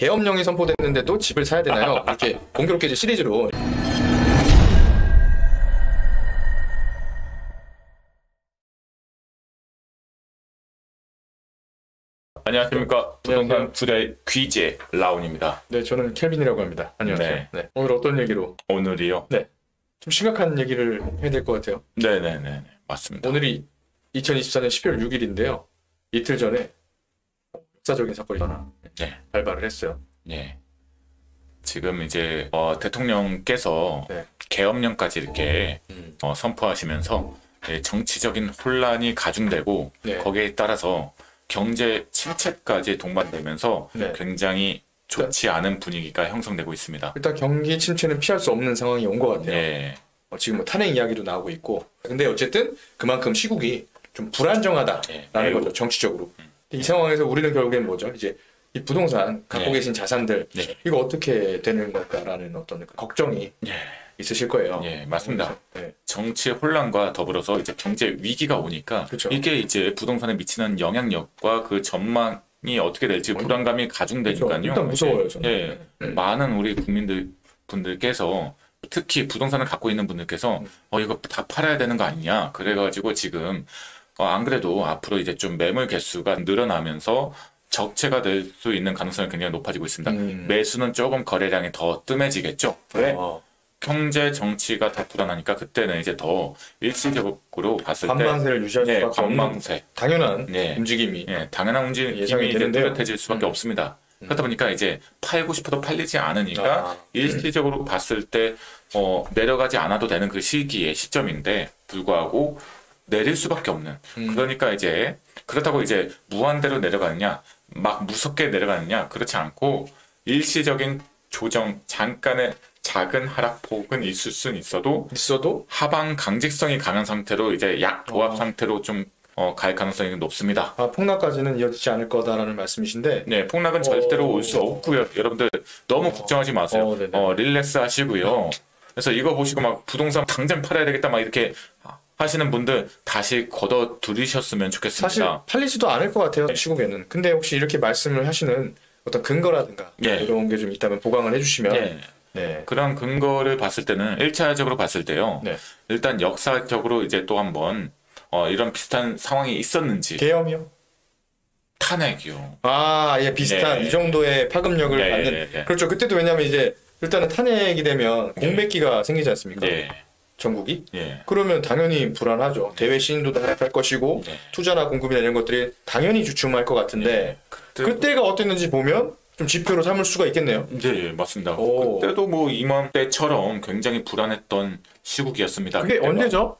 계엄령이 선포됐는데도 집을 사야 되나요? 이렇게 공교롭게 이제 시리즈로. 안녕하십니까. 부동산 투자의 귀재 라온입니다. 네, 저는 켈빈이라고 합니다. 안녕하세요. 네. 네. 오늘 어떤 얘기로? 오늘이요? 네. 좀 심각한 얘기를 해야 될 것 같아요. 네네네. 맞습니다. 오늘이 2024년 12월 6일인데요. 이틀 전에 역사적인 사건이 하나 네. 발발을 했어요. 네. 지금 이제 대통령께서 네. 계엄령까지 이렇게 선포하시면서 정치적인 혼란이 가중되고 네. 거기에 따라서 경제 침체까지 동반되면서 네. 굉장히 좋지 않은 분위기가 형성되고 있습니다. 일단 경기 침체는 피할 수 없는 상황이 온 것 같아요. 네. 지금 뭐 탄핵 이야기도 나오고 있고. 근데 어쨌든 그만큼 시국이 좀 불안정하다라는 네. 거죠. 정치적으로. 이 상황에서 우리는 결국엔 뭐죠? 이제 이 부동산 갖고 네. 계신 자산들 네. 이거 어떻게 되는 걸까라는 어떤 걱정이 네. 있으실 거예요. 예, 맞습니다. 네. 정치 혼란과 더불어서 이제 경제 위기가 오니까 그쵸. 이게 이제 부동산에 미치는 영향력과 그 전망이 어떻게 될지 불안감이 가중되니까요. 일단 무서워요, 저는. 예, 많은 우리 분들께서 특히 부동산을 갖고 있는 분들께서 이거 다 팔아야 되는 거 아니냐. 그래가지고 지금 안 그래도 앞으로 이제 좀 매물 개수가 늘어나면서 적체가 될 수 있는 가능성이 굉장히 높아지고 있습니다. 매수는 조금 거래량이 더 뜸해지겠죠. 왜? 경제 정치가 다 불안하니까 그때는 이제 더 일시적으로 봤을 때 관망세를 유지할 수밖에 없는 관망세 당연한 네. 움직임이 당연한 움직임이 예상이 이제 되는데요. 뚜렷해질 수밖에 없습니다. 그러다 보니까 이제 팔고 싶어도 팔리지 않으니까 일시적으로 봤을 때 내려가지 않아도 되는 그 시점인데 불구하고 내릴 수밖에 없는 그러니까 이제 그렇다고 이제 무한대로 내려가느냐 막 무섭게 내려가느냐 그렇지 않고 일시적인 조정 잠깐의 작은 하락폭은 있을 수는 있어도 하방 강직성이 강한 상태로 이제 약도합 상태로 좀 갈 가능성이 높습니다. 폭락까지는 이어지지 않을 거다라는 말씀이신데 네, 폭락은 절대로 올 수 없고요. 여러분들 너무 걱정하지 마세요. 릴렉스 하시고요. 그래서 이거 보시고 막 부동산 당장 팔아야 되겠다 막 이렇게 하시는 분들 다시 걷어 들이셨으면 좋겠습니다. 사실 팔리지도 않을 것 같아요. 시국에는. 근데 혹시 이렇게 말씀을 하시는 어떤 근거라든가 이런 게 좀 있다면 보강을 해주시면 네. 그런 근거를 봤을 때는 1차적으로 봤을 때요. 네. 일단 역사적으로 이제 또 한번 이런 비슷한 상황이 있었는지 계엄이요? 탄핵이요. 예, 비슷한 이 정도의 파급력을 받는 그렇죠. 그때도 왜냐하면 이제 일단은 탄핵이 되면 공백기가 생기지 않습니까? 전국이? 그러면 당연히 불안하죠. 대외 신인도도 할 것이고 투자나 공급이나 이런 것들이 당연히 주춤할 것 같은데 그때가 어땠는지 보면 좀 지표로 삼을 수가 있겠네요. 네, 맞습니다. 그때도 뭐 이맘때처럼 굉장히 불안했던 시국이었습니다. 그게 언제죠?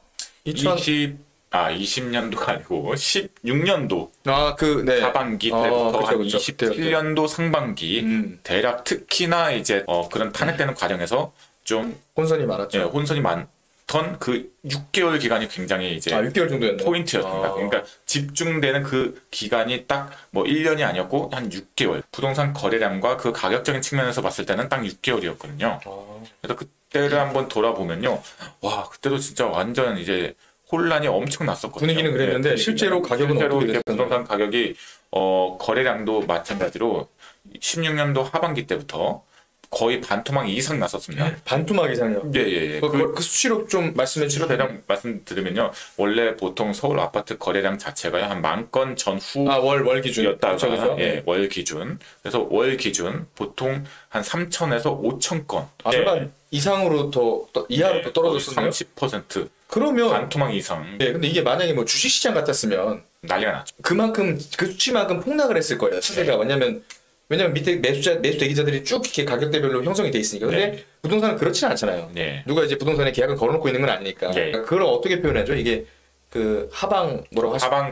20년도가 아니고 16년도 하반기 때부터 한 27년도 상반기 대략 특히나 이제 그런 탄핵되는 과정에서 좀 혼선이 많았죠. 혼선이 많던 그 6개월 기간이 굉장히 이제 6개월 정도였나요? 포인트였습니다. 그러니까 집중되는 그 기간이 딱 뭐 1년이 아니었고 한 6개월. 부동산 거래량과 그 가격적인 측면에서 봤을 때는 딱 6개월이었거든요. 그래서 그때를 한번 돌아보면요. 와, 그때도 진짜 완전 이제 혼란이 엄청 났었거든요. 분위기는 그랬는데 실제로 가격은 어떻게 됐어요? 부동산 가격이 거래량도 마찬가지로 16년도 하반기 때부터 거의 반토막 이상 났었습니다. 반토막 이상이요? 예. 그 수치로 좀 말씀해 주시면 대략 말씀드리면요. 원래 보통 서울 아파트 거래량 자체가 한 10,000건 전후 월 기준이었다가 월 기준. 그래서 월 기준 보통 한 3,000에서 5,000건. 절반 이상으로 이하로 또 떨어졌었나요? 30%. 그러면 반토막 이상. 근데 이게 만약에 뭐 주식시장 같았으면 난리가 났죠. 그만큼 그 수치만큼 폭락을 했을 거예요. 시세가 왜냐면 밑에 매수 대기자들이 쭉 이렇게 가격대별로 형성이 돼 있으니까. 근데 부동산은 그렇지는 않잖아요. 누가 이제 부동산에 계약을 걸어놓고 있는 건 아니니까. 그걸 어떻게 표현하죠? 이게 그 하방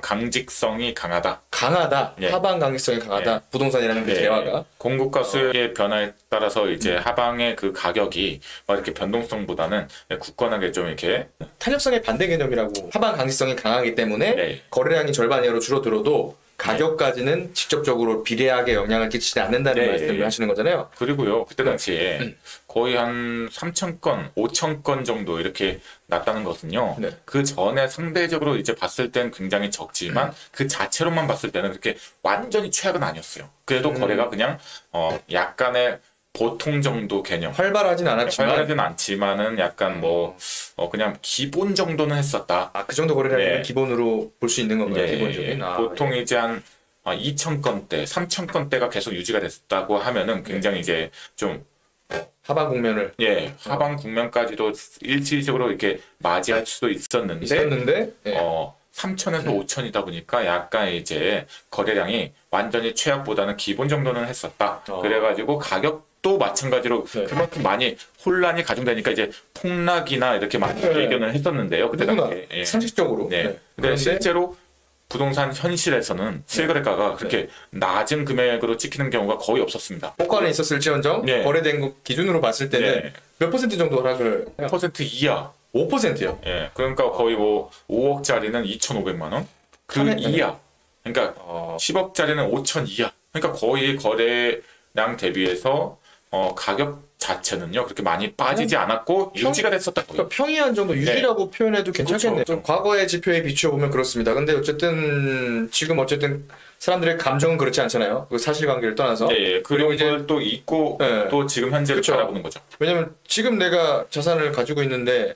강직성이 강하다. 하방 강직성이 강하다. 부동산이라는 그 대화가 공급과 수요의 변화에 따라서 이제 하방의 그 가격이 막 이렇게 변동성보다는 굳건하게 좀 이렇게 탄력성의 반대 개념이라고. 하방 강직성이 강하기 때문에 거래량이 절반 이하로 줄어들어도 가격까지는 직접적으로 비례하게 영향을 끼치지 않는다는 말씀을 하시는 거잖아요. 그리고요, 그때 당시에 거의 한 3,000건, 5,000건 정도 이렇게 났다는 것은요. 그 전에 상대적으로 이제 봤을 땐 굉장히 적지만 그 자체로만 봤을 때는 그렇게 완전히 최악은 아니었어요. 그래도 거래가 그냥 약간의 보통 정도 개념. 활발하진 않지만은 약간 뭐 그냥 기본 정도는 했었다. 그 정도 거래량은 기본으로 볼 수 있는 건가요? 기본적인. 보통 이제 한 2,000건대, 3,000건대가 계속 유지가 됐다고 하면은 굉장히 이제 좀 하방 국면을 하방 국면까지도 일시적으로 이렇게 맞이할 수도 있었는데 3,000에서 5,000이다 보니까 약간 이제 거래량이 완전히 최악보다는 기본 정도는 했었다. 그래가지고 가격도 마찬가지로 그만큼 많이 혼란이 가중되니까 이제 폭락이나 이렇게 많이 예견을 했었는데요. 그때 당시에. 상식적으로. 근데 실제로 부동산 현실에서는 실거래가가 그렇게 낮은 금액으로 찍히는 경우가 거의 없었습니다. 호가는 있었을지언정 거래된 것 기준으로 봤을 때는 몇 퍼센트 정도 하락을 해요? 5% 이하. 5%요? 그러니까 거의 뭐 5억짜리는 2,500만 원. 그 이하. 그러니까 10억짜리는 5천 이하. 그러니까 거의 거래량 대비해서 가격 자체는요 그렇게 많이 빠지지 않았고 유지가 됐었다. 그러니까 평이한 정도 유지라고 표현해도 괜찮겠네요. 좀 과거의 지표에 비추어 보면 그렇습니다. 근데 어쨌든 지금 사람들의 감정은 그렇지 않잖아요. 그 사실관계를 떠나서. 그리고 이제 또 있고 또 지금 현재를 바라보는 거죠. 왜냐면 지금 내가 자산을 가지고 있는데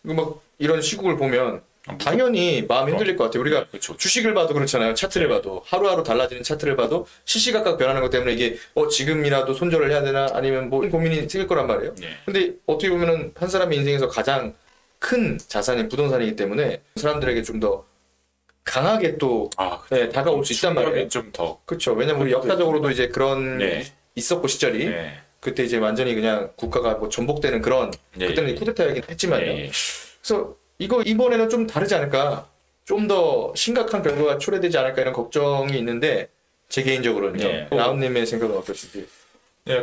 막 이런 시국을 보면 당연히 마음이 흔들릴 것 같아요. 우리가 주식을 봐도 그렇잖아요. 차트를 봐도 하루하루 달라지는 차트를 봐도 시시각각 변하는 것 때문에 이게 지금이라도 손절을 해야 되나 아니면 뭐 고민이 생길 거란 말이에요. 근데 어떻게 보면은 한 사람의 인생에서 가장 큰 자산이 부동산이기 때문에 사람들에게 좀 더 강하게 또 다가올 수 있단 말이에요. 좀 더. 그렇죠. 왜냐면 우리 역사적으로도 이제 그런 있었고 시절이 그때 이제 완전히 그냥 국가가 뭐 전복되는 그런 그때는 쿠데타이긴 했지만요. 그래서 이번에는 좀 다르지 않을까? 좀 더 심각한 결과가 초래되지 않을까 이런 걱정이 있는데 제 개인적으로는요. 라운님의 생각은 어떠신지?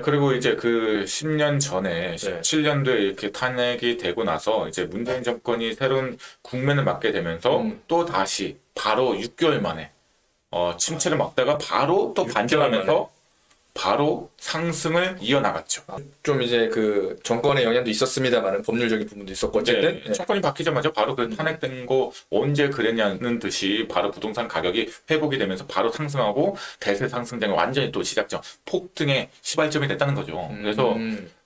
그리고 이제 그 10년 전에 17년도에 이렇게 탄핵이 되고 나서 이제 문재인 정권이 새로운 국면을 맞게 되면서 또 다시 바로 6개월 만에 침체를 막다가 바로 또 반전하면서 바로 상승을 이어나갔죠. 좀 이제 그 정권의 영향도 있었습니다만은 법률적인 부분도 있었고 어쨌든 정권이 바뀌자마자 바로 그 탄핵된 거 언제 그랬냐는 듯이 바로 부동산 가격이 회복이 되면서 바로 상승하고 대세 상승장이 완전히 또 시작점 폭등의 시발점이 됐다는 거죠. 그래서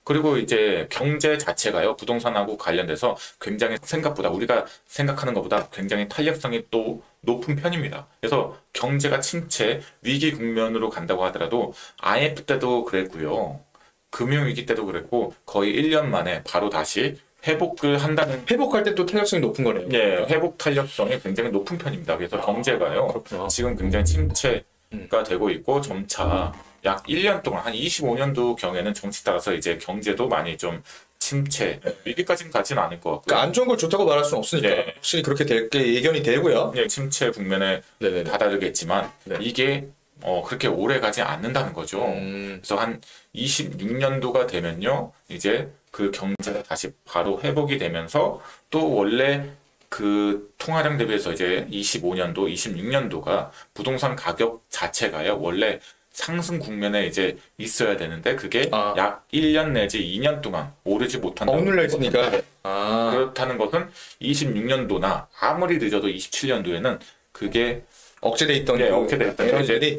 그리고 이제 경제 자체가요 부동산하고 관련돼서 굉장히 생각보다 우리가 생각하는 것보다 굉장히 탄력성이 또 높은 편입니다. 그래서 경제가 침체 위기 국면으로 간다고 하더라도 IMF 때도 그랬고요. 금융위기 때도 그랬고 거의 1년 만에 바로 다시 회복을 한다는 회복할 때 또 탄력성이 높은 거네요. 회복 탄력성이 굉장히 높은 편입니다. 그래서 경제가요 지금 굉장히 침체가 되고 있고 점차 약 1년 동안 한 25년도 경에는 정치 따라서 이제 경제도 많이 좀 침체 위기까지는 가지는 않을 것 같고요. 그러니까 안 좋은 걸 좋다고 말할 수는 없으니까 확실히 그렇게 될 게 예견이 되고요. 침체 국면에 다다르겠지만 이게 그렇게 오래 가지 않는다는 거죠. 그래서 한 26년도가 되면요 이제 그 경제가 다시 바로 회복이 되면서 또 원래 그 통화량 대비해서 이제 25년도, 26년도가 부동산 가격 자체가요 원래 상승 국면에 이제 있어야 되는데 그게 약 1년 내지 2년 동안 오르지 못한다는 억눌려 있으니까 그렇다는 것은 26년도나 아무리 늦어도 27년도에는 그게 억제돼 있던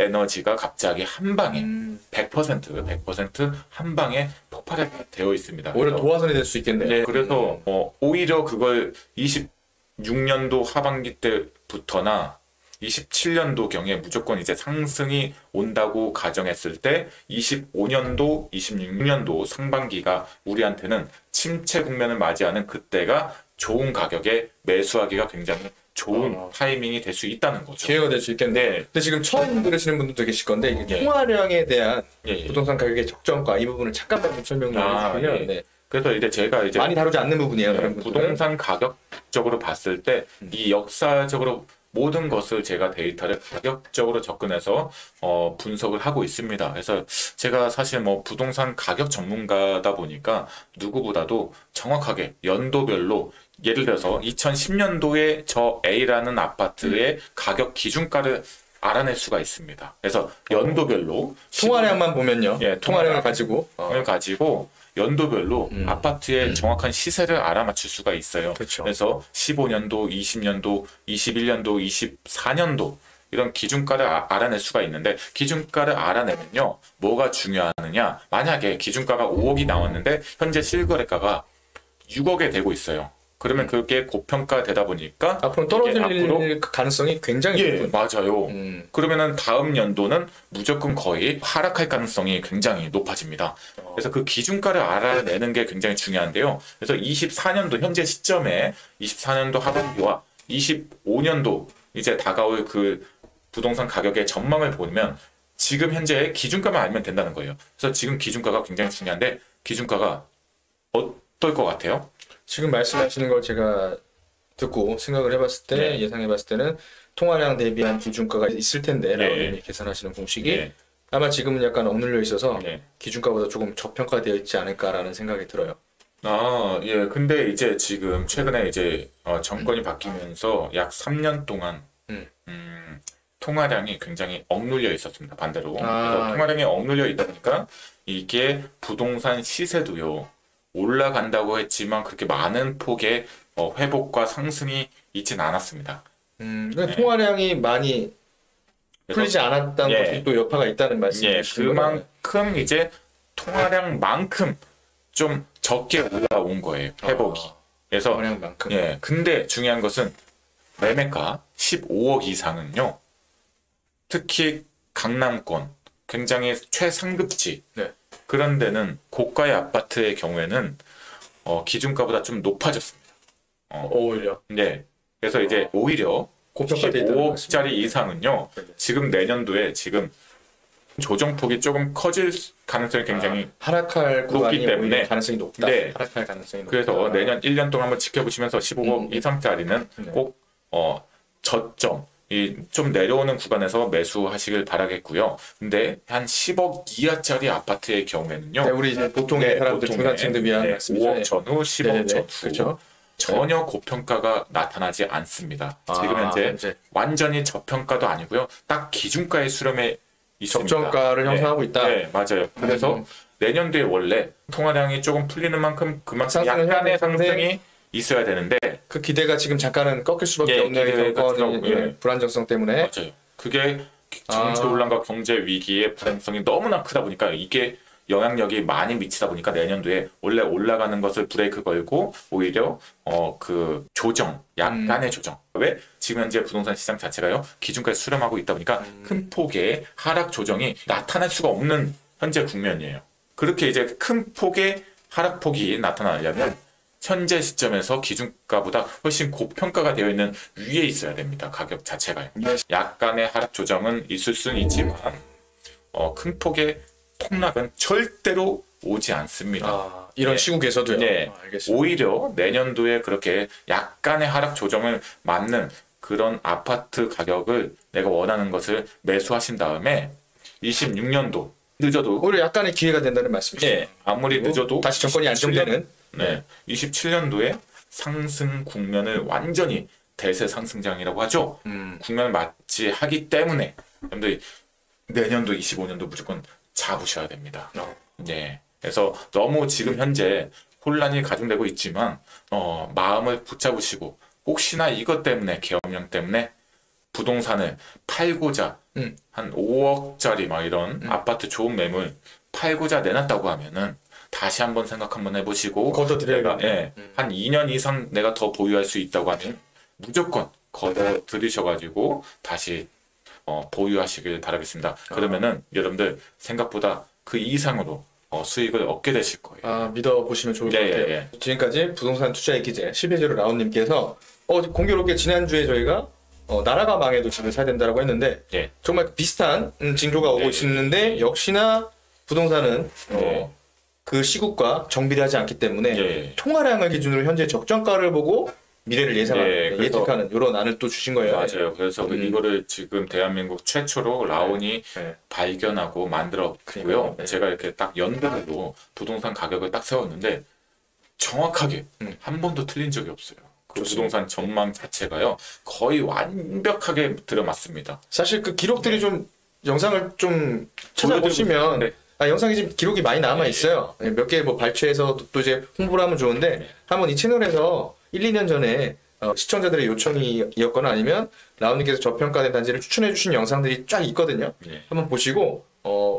에너지가 갑자기 한 방에 100% 한 방에 폭발이 되어 있습니다. 오히려 도화선이 될 수 있겠네요. 그래서 오히려 그걸 26년도 하반기 때부터나 27년도 경에 무조건 이제 상승이 온다고 가정했을 때 25년도, 26년도 상반기가 우리한테는 침체 국면을 맞이하는 그때가 좋은 가격에 매수하기가 굉장히 좋은 타이밍이 될 수 있다는 거죠. 기회가 될 수 있겠네. 근데 지금 처음 들으시는 분들도 계실 건데 이게 통화량에 대한 부동산 가격의 적정가 이 부분을 잠깐만 좀 설명을 해주시면 그래서 이제 제가 이제 많이 다루지 않는 부분이에요. 부동산 가격적으로 봤을 때 이 역사적으로 모든 것을 제가 데이터를 가격적으로 접근해서 분석을 하고 있습니다. 그래서 제가 사실 뭐 부동산 가격 전문가다 보니까 누구보다도 정확하게 연도별로 예를 들어서 2010년도에 저 A라는 아파트의 가격 기준가를 알아낼 수가 있습니다. 그래서 연도별로 통화량만 보면요. 예, 통화량을 가지고 가지고 연도별로 아파트의 정확한 시세를 알아맞힐 수가 있어요. 그렇죠. 그래서 15년도, 20년도, 21년도, 24년도 이런 기준가를 알아낼 수가 있는데 기준가를 알아내면요. 뭐가 중요하느냐. 만약에 기준가가 5억이 나왔는데 현재 실거래가가 6억에 되고 있어요. 그러면 그게 고평가되다 보니까 앞으로 떨어질 가능성이 굉장히 예, 높은. 맞아요. 그러면은 다음 연도는 무조건 거의 하락할 가능성이 굉장히 높아집니다. 그래서 그 기준가를 알아내는 게 굉장히 중요한데요. 그래서 24년도 현재 시점에 24년도 하반기와 25년도 이제 다가올 그 부동산 가격의 전망을 보면 지금 현재 기준가만 알면 된다는 거예요. 그래서 지금 기준가가 굉장히 중요한데 기준가가 어떨 것 같아요? 지금 말씀하시는 걸 제가 듣고 생각을 해봤을 때 네. 예상해봤을 때는 통화량 대비한 기준가가 있을 텐데 라운님이 계산하시는 공식이 아마 지금은 약간 억눌려 있어서 기준가보다 조금 저평가되어 있지 않을까라는 생각이 들어요. 아, 예. 근데 이제 지금 최근에 이제 정권이 바뀌면서 약 3년 동안 통화량이 굉장히 억눌려 있었습니다. 반대로. 그래서 통화량이 억눌려 있다 보니까 이게 부동산 시세도요. 올라간다고 했지만 그렇게 많은 폭의 회복과 상승이 있진 않았습니다. 그러니까 통화량이 많이 풀리지 않았다는 것이 또 여파가 있다는 말씀이시죠? 그만큼 이제 통화량만큼 좀 적게 올라온 거예요. 회복이. 그래서 통화량만큼. 근데 중요한 것은 매매가 15억 이상은요. 특히 강남권 굉장히 최상급지 그런 데는 고가의 아파트의 경우에는 기준가보다 좀 높아졌습니다. 오히려. 네. 그래서 이제 오히려 15억짜리 이상은요. 지금 내년도에 지금 조정폭이 조금 커질 가능성이 굉장히 하락할 높기 때문에 가능성이 높다. 네. 하락할 가능성이 높다. 그래서 내년 1년 동안 한번 지켜보시면서 15억 이상짜리는 꼭 저점 좀 내려오는 구간에서 매수하시길 바라겠고요. 근데 한 10억 이하짜리 아파트의 경우에는요. 네, 우리 이제 보통의 사람들 중산층들 위한 말씀이죠. 5억 전후, 10억 전후 그렇죠. 전혀 고평가가 나타나지 않습니다. 지금 현재 완전히 저평가도 아니고요. 딱 기준가의 수렴에 있습니다. 적정가를 형성하고 있다. 네, 맞아요. 그래서 내년도에 원래 통화량이 조금 풀리는 만큼 그만큼 약간의 상승이 있어야 되는데 그 기대가 지금 잠깐은 꺾일 수밖에 없는 여건이 불안정성 때문에. 맞아요. 그게 정치 혼란과 경제 위기의 불안정성이 너무나 크다 보니까 이게 영향력이 많이 미치다 보니까 내년도에 원래 올라가는 것을 브레이크 걸고 오히려 그 조정, 약간의 조정. 왜? 지금 현재 부동산 시장 자체가요 기준가에 수렴하고 있다 보니까 큰 폭의 하락 조정이 나타날 수가 없는 현재 국면이에요. 그렇게 이제 큰 폭의 하락폭이 나타나려면 현재 시점에서 기준가보다 훨씬 고평가가 되어 있는 위에 있어야 됩니다. 가격 자체가요. 약간의 하락 조정은 있을 수는 있지만 큰 폭의 폭락은 절대로 오지 않습니다. 이런 시국에서도요. 네. 오히려 내년도에 그렇게 약간의 하락 조정을 맞는 그런 아파트 가격을 내가 원하는 것을 매수하신 다음에 26년도 늦어도 오히려 약간의 기회가 된다는 말씀이시죠. 네. 아무리 늦어도 다시 정권이 안정되는 27년도에 상승 국면을 완전히 대세 상승장이라고 하죠. 국면을 맞이하기 때문에 여러분들 내년도 25년도 무조건 잡으셔야 됩니다. 네. 그래서 너무 지금 현재 혼란이 가중되고 있지만 마음을 붙잡으시고 혹시나 이것 때문에 계엄령 때문에 부동산을 팔고자 한 5억짜리 막 이런 아파트 좋은 매물 팔고자 내놨다고 하면은 다시 한번 생각 한번 해보시고 걷어들여야 한 2년 이상 내가 더 보유할 수 있다고 하면 무조건 걷어들이셔가지고 다시 보유하시길 바라겠습니다. 그러면은 여러분들 생각보다 그 이상으로 수익을 얻게 되실 거예요. 믿어보시면 좋을 것 같아요. 지금까지 부동산 투자의 기재 10회제로 라온님께서 공교롭게 지난주에 저희가 나라가 망해도 집을 사야 된다고 했는데 정말 비슷한 징조가 오고 있는데 역시나 부동산은 그 시국과 정비하지 않기 때문에 통화량을 기준으로 현재 적정가를 보고 미래를 예측하는 이런 안을 또 주신 거예요. 맞아요. 그래서 이거를 지금 대한민국 최초로 라온이 발견하고 만들었고요. 제가 이렇게 딱 연도로 부동산 가격을 딱 세웠는데 정확하게 한 번도 틀린 적이 없어요. 또 부동산 전망 자체가요 거의 완벽하게 들어맞습니다. 사실 그 기록들이 좀 영상을 좀 찾아보시면 영상이 지금 기록이 많이 남아 있어요. 몇 개 뭐 발췌해서 또 이제 홍보를 하면 좋은데 한번 이 채널에서 1, 2년 전에 시청자들의 요청이었거나 아니면 라온님께서 저평가된 단지를 추천해 주신 영상들이 쫙 있거든요. 한번 보시고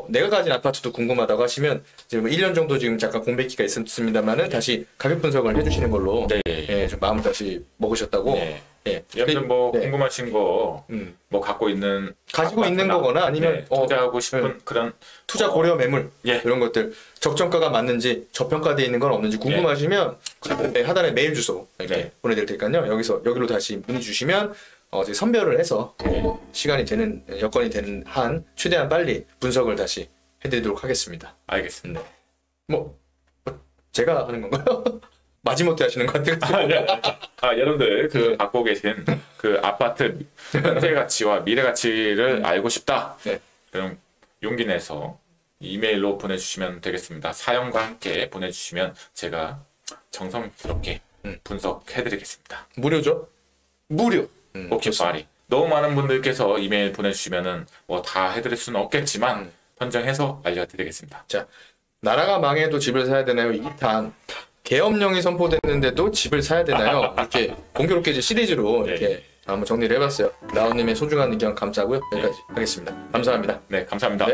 내가 가진 아파트도 궁금하다고 하시면 이제 뭐 1년 정도 지금 잠깐 공백기가 있습니다만은 다시 가격 분석을 해주시는 걸로 좀 마음을 다시 먹으셨다고. 여러분들 뭐 궁금하신 거 뭐 가지고 있는 거거나 아니면 투자하고 싶은 그런 투자 고려 매물 이런 것들 적정가가 맞는지 저평가되어 있는 건 없는지 궁금하시면 하단에 메일 주소 이렇게 보내드릴 테니까요. 여기로 다시 문의 주시면 이제 선별을 해서 시간이 되는 여건이 되는 한 최대한 빨리 분석을 다시 해드리도록 하겠습니다. 알겠습니다. 뭐 제가 하는 건가요? 마지못해 하시는 것 같아요. 여러분들 그 갖고 계신 그 아파트 현재 가치와 미래 가치를 알고 싶다. 그럼 용기 내서 이메일로 보내주시면 되겠습니다. 사연과 함께 보내주시면 제가 정성스럽게 분석해드리겠습니다. 무료죠? 무료. 오케이 파리. 너무 많은 분들께서 이메일 보내주시면은 뭐 다 해드릴 수는 없겠지만 선정해서 알려드리겠습니다. 자, 나라가 망해도 집을 사야 되나요? 2탄. 계엄령이 선포됐는데도 집을 사야 되나요? 이렇게 공교롭게 이제 시리즈로 이렇게 한번 정리를 해봤어요. 라온님의 소중한 의견 감사하고요. 여기까지 하겠습니다. 감사합니다. 네, 감사합니다.